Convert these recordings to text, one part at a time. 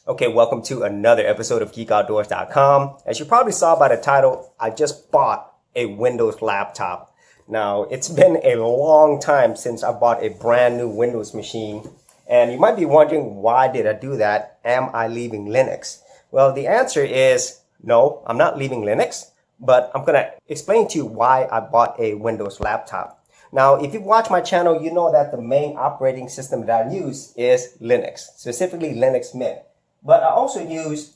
Okay, welcome to another episode of GeekOutdoors.com. As you probably saw by the title, I just bought a Windows laptop. Now, it's been a long time since I bought a brand new Windows machine. And you might be wondering, why did I do that? Am I leaving Linux? Well, the answer is no, I'm not leaving Linux, but I'm going to explain to you why I bought a Windows laptop. Now, if you watch my channel, you know that the main operating system that I use is Linux, specifically Linux Mint. But I also use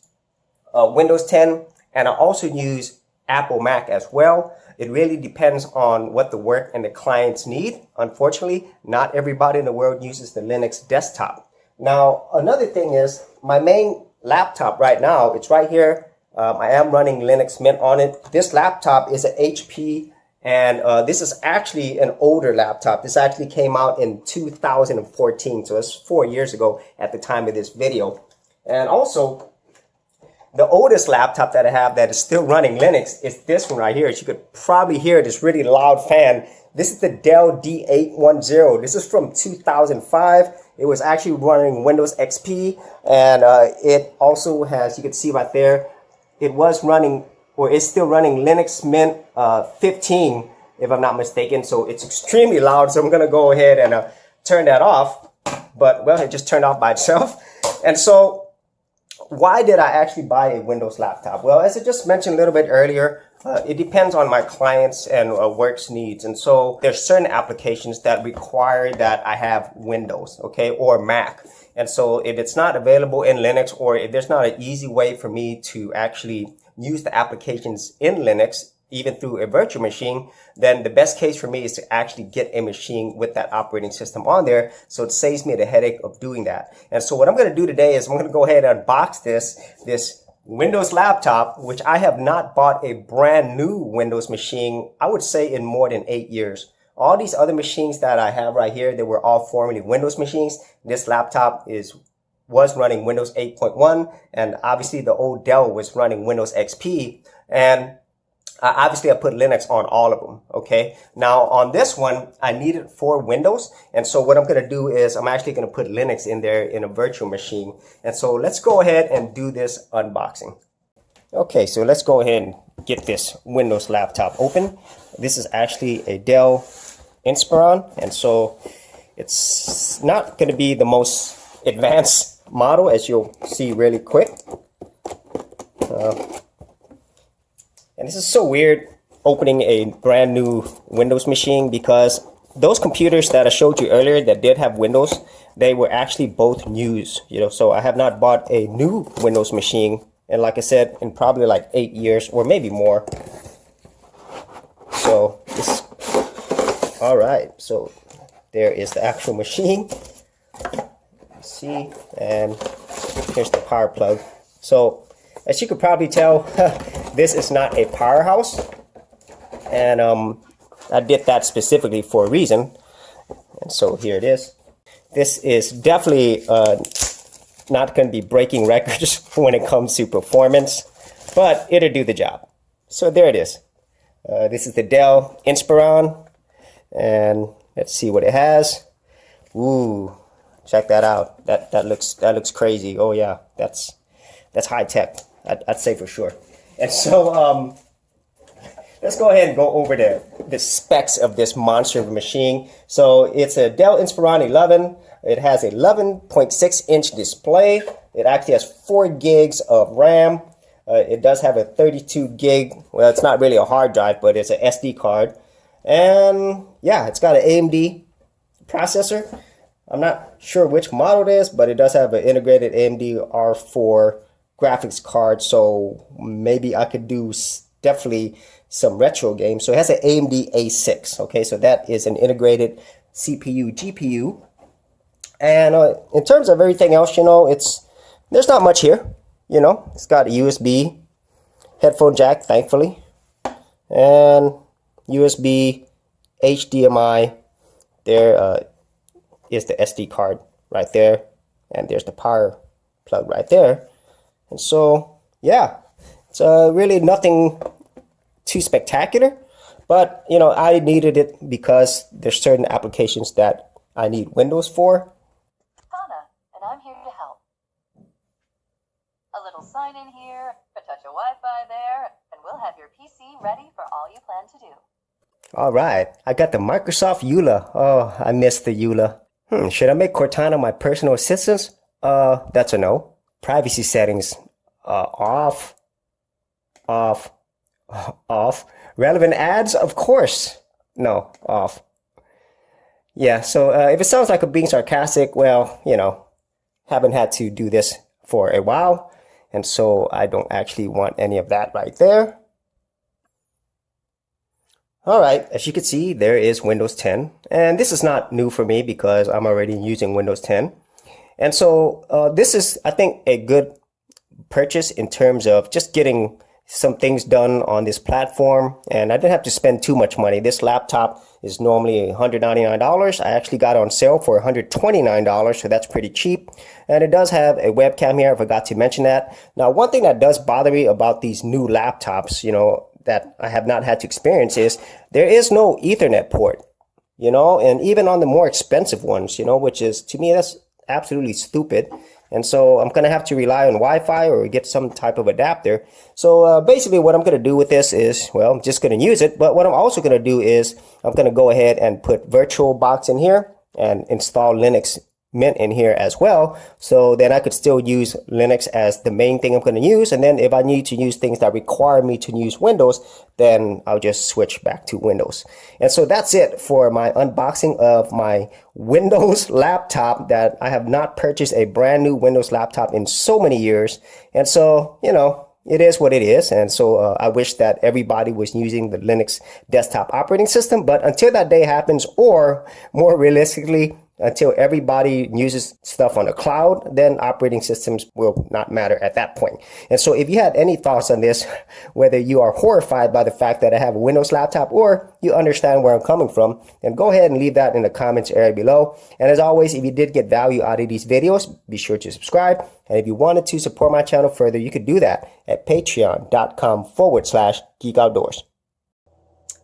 Windows 10, and I also use Apple Mac as well. It really depends on what the work and the clients need. Unfortunately, not everybody in the world uses the Linux desktop. Now, another thing is my main laptop right now, it's right here. I am running Linux Mint on it. This laptop is an HP, and this is actually an older laptop. This actually came out in 2014, so it's 4 years ago at the time of this video. And also, the oldest laptop that I have that is still running Linux is this one right here. As you could probably hear this really loud fan. This is the Dell D810. This is from 2005. It was actually running Windows XP, and it also has, you can see right there, it was running, or it's still running Linux Mint 15, if I'm not mistaken. So it's extremely loud. So I'm going to go ahead and turn that off. But, well, it just turned off by itself. And so, why did I actually buy a Windows laptop? Well, as I just mentioned a little bit earlier, it depends on my clients and work's needs. And so there's certain applications that require that I have Windows, okay, or Mac. And so if it's not available in Linux, or if there's not an easy way for me to actually use the applications in Linux, even through a virtual machine, then the best case for me is to actually get a machine with that operating system on there. So it saves me the headache of doing that. And so what I'm going to do today is I'm going to go ahead and unbox this Windows laptop, which I have not bought a brand new Windows machine, I would say, in more than 8 years. All these other machines that I have right here, they were all formerly Windows machines. This laptop was running Windows 8.1, and obviously the old Dell was running Windows XP. And obviously, I put Linux on all of them, okay? Now, on this one, I need it for Windows. And so what I'm going to do is I'm actually going to put Linux in there in a virtual machine. And so let's go ahead and do this unboxing. Okay, so let's go ahead and get this Windows laptop open. This is actually a Dell Inspiron. And so it's not going to be the most advanced model, as you'll see really quick. And this is so weird opening a brand new Windows machine, because those computers that I showed you earlier that did have Windows, they were actually both news, so I have not bought a new Windows machine. And like I said, in probably like 8 years or maybe more. So this, all right. So there is the actual machine. Let's see, and here's the power plug. So as you could probably tell, this is not a powerhouse, and I did that specifically for a reason. And so here it is. This is definitely not going to be breaking records when it comes to performance, but it'll do the job. So there it is. This is the Dell Inspiron, and let's see what it has. Ooh, check that out. That looks crazy. Oh yeah, that's high tech. I'd say for sure. And so let's go ahead and go over the specs of this monster of a machine. So it's a Dell Inspiron 11. It has a 11.6-inch display. It actually has 4 gigs of RAM. It does have a 32 gig. Well, it's not really a hard drive, but it's an SD card. And yeah, it's got an AMD processor. I'm not sure which model it is, but it does have an integrated AMD R4 graphics card, so maybe I could do definitely some retro games. So it has an AMD A6, okay, so that is an integrated CPU GPU. And in terms of everything else, there's not much here. It's got a USB headphone jack, thankfully, and USB HDMI. There is the SD card right there, and there's the power plug right there. And so, yeah, it's really nothing too spectacular, but, I needed it because there's certain applications that I need Windows for. Anna, and I'm here to help. little sign in here, a touch of Wi-Fi there, and we'll have your PC ready for all you plan to do. All right, I got the Microsoft EULA. Oh, I missed the EULA. Should I make Cortana my personal assistant? That's a no. Privacy settings, off. Relevant ads, of course. No, off. Yeah, so if it sounds like I'm being sarcastic, well, haven't had to do this for a while, and so I don't actually want any of that right there. All right, as you can see, there is Windows 10, and this is not new for me because I'm already using Windows 10. And so this is, I think, a good purchase in terms of just getting some things done on this platform, and I didn't have to spend too much money. This laptop is normally $199. I actually got it on sale for $129, so that's pretty cheap. And it does have a webcam here. I forgot to mention that. Now, one thing that does bother me about these new laptops, that I have not had to experience is there is no Ethernet port, and even on the more expensive ones, which is, to me, that's absolutely stupid. And so I'm going to have to rely on Wi-Fi or get some type of adapter. So basically what I'm going to do with this is, well, I'm just going to use it. But what I'm also going to do is I'm going to go ahead and put VirtualBox in here and install Linux Mint in here as well. So then I could still use Linux as the main thing I'm going to use. And then if I need to use things that require me to use Windows, then I'll just switch back to Windows. And so that's it for my unboxing of my Windows laptop that I have not purchased a brand new Windows laptop in so many years. And so, it is what it is. And so I wish that everybody was using the Linux desktop operating system. But until that day happens, or more realistically, until everybody uses stuff on the cloud, then operating systems will not matter at that point. And so if you had any thoughts on this, whether you are horrified by the fact that I have a Windows laptop or you understand where I'm coming from, then go ahead and leave that in the comments area below. And as always, if you did get value out of these videos, be sure to subscribe. And if you wanted to support my channel further, you could do that at patreon.com/Geek Outdoors.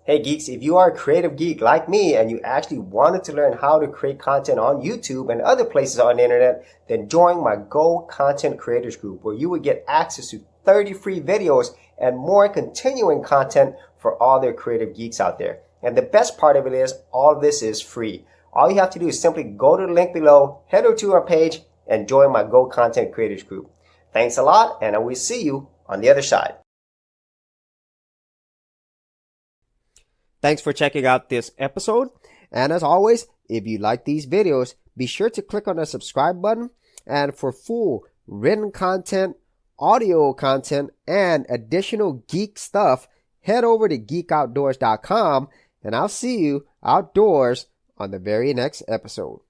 Hey geeks, if you are a creative geek like me and you actually wanted to learn how to create content on YouTube and other places on the internet, then join my Go Content Creators group where you would get access to 30 free videos and more continuing content for all their creative geeks out there. And the best part of it is all of this is free. All you have to do is simply go to the link below, head over to our page, and join my Go Content Creators group. Thanks a lot, and I will see you on the other side. Thanks for checking out this episode. And as always, if you like these videos, be sure to click on the subscribe button. And for full written content, audio content, and additional geek stuff, head over to geekoutdoors.com. And I'll see you outdoors on the very next episode.